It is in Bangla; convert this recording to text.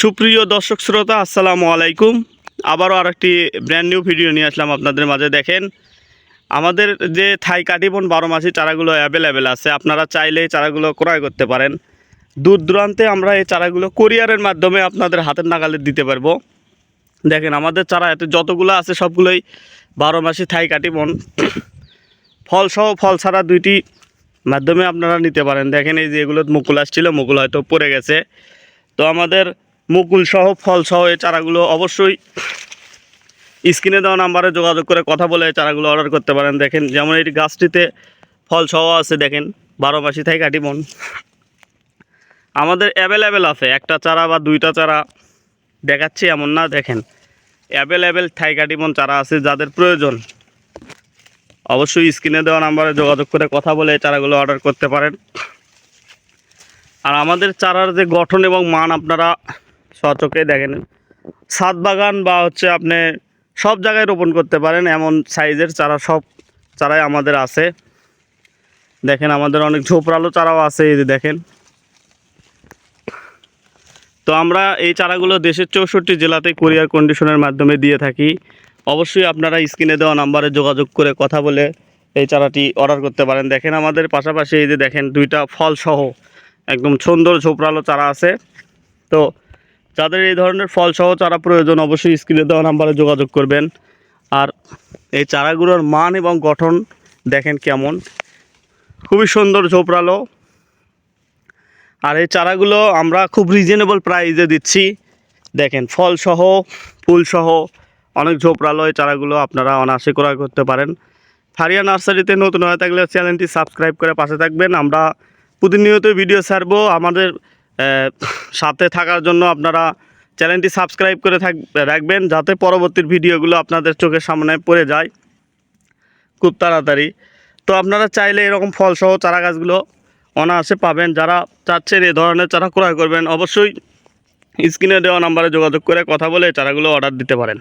সুপ্রিয় দর্শক শ্রোতা, আসসালামু আলাইকুম। আবারও আরেকটি ব্র্যান্ড নিউ ভিডিও নিয়ে আসলাম আপনাদের মাঝে। দেখেন, আমাদের যে থাই কাটিবন 12 মাসি চারাগুলো অ্যাভেলেবেল আছে। আপনারা চাইলে এই চারাগুলো ক্রয় করতে পারেন। দূর দূরান্তে আমরা এই চারাগুলো কোরিয়ারের মাধ্যমে আপনাদের হাতের নাগালে দিতে পারবো। দেখেন, আমাদের চারা এতে যতগুলো আছে সবগুলোই 12 মাসি থাই কাটিবন, ফলসহ ফল ছাড়া দুইটি মাধ্যমে আপনারা নিতে পারেন। দেখেন, এই যে এগুলো মুকুল আসছিল, মুকুল হয়তো পড়ে গেছে। তো আমাদের মুকুল সহ ফল সহ এই চারাগুলো অবশ্যই স্ক্রিনে দেওয়া নাম্বারে যোগাযোগ করে কথা বলে এই চারাগুলো অর্ডার করতে পারেন। দেখেন, যেমন এই গাছটিতে ফল সহ আছে। দেখেন, 12 মাসি থাই কাটিবন আমাদের অ্যাভেলেবেল আছে। একটা চারা বা দুইটা চারা দেখাচ্ছি এমন না। দেখেন, অ্যাভেলেবেল থাই কাটিবন চারা আছে। যাদের প্রয়োজন অবশ্যই স্ক্রিনে দেওয়া নাম্বারে যোগাযোগ করে কথা বলে এই চারাগুলো অর্ডার করতে পারেন। আর আমাদের চারার যে গঠন এবং মান আপনারা সচক্ষে দেখেন। ছাদ বাগান বা আপনি সব জায়গায় রোপণ করতে পারেন, এমন সাইজের চারা সব চারাই আমাদের আছে। দেখেন, আমাদের অনেক ঝোপড়ালো চারাও আছে। এই যে দেখেন, তো আমরা এই চারাগুলো দেশের 64 জেলাতে কুরিয়ার কন্ডিশনের মাধ্যমে দিয়ে থাকি। অবশ্যই আপনারা স্ক্রিনে দেওয়া নাম্বারে যোগাযোগ করে কথা বলে এই চারাটি অর্ডার করতে পারেন। দেখেন, আমাদের পাশাপাশি এই যে দেখেন, দুইটা ফল সহ একদম সুন্দর ঝোপড়ালো চারা আছে। তো যাদের এই ধরনের ফল সহ চারা প্রয়োজন অবশ্যই স্ক্রিনে দেওয়া নাম্বারে যোগাযোগ করবেন। আর এই চারাগুলোর মান এবং গঠন দেখেন কেমন, খুবই সুন্দর ঝোপড়ালো। আর এই চারাগুলো আমরা খুব রিজনেবল প্রাইসে দিচ্ছি। দেখেন, ফল সহ ফুল সহ অনেক ঝোপড়ালো এই চারাগুলো আপনারা অনায়াসে ক্রয় করতে পারেন। ফারিয়া নার্সারিতে নতুন হয়ে থাকলে চ্যানেলটি সাবস্ক্রাইব করে পাশে থাকবেন। আমরা প্রতিনিয়ত ভিডিও ছাড়বো। আমাদের সাথে থাকার জন্য আপনারা চ্যানেলটি সাবস্ক্রাইব করে রাখবেন, যাতে পরবর্তী ভিডিওগুলো আপনাদের চোখের সামনে পড়ে যায় খুব তাড়াতাড়ি। তো আপনারা চাইলে এরকম ফলসহ চারা গাছগুলো অনায়াসে পাবেন। যারা চাচ্ছেন এই ধরনের চারা ক্রয় করবেন অবশ্যই স্ক্রিনে দেওয়া নাম্বারে যোগাযোগ করে কথা বলে চারাগুলো অর্ডার দিতে পারেন।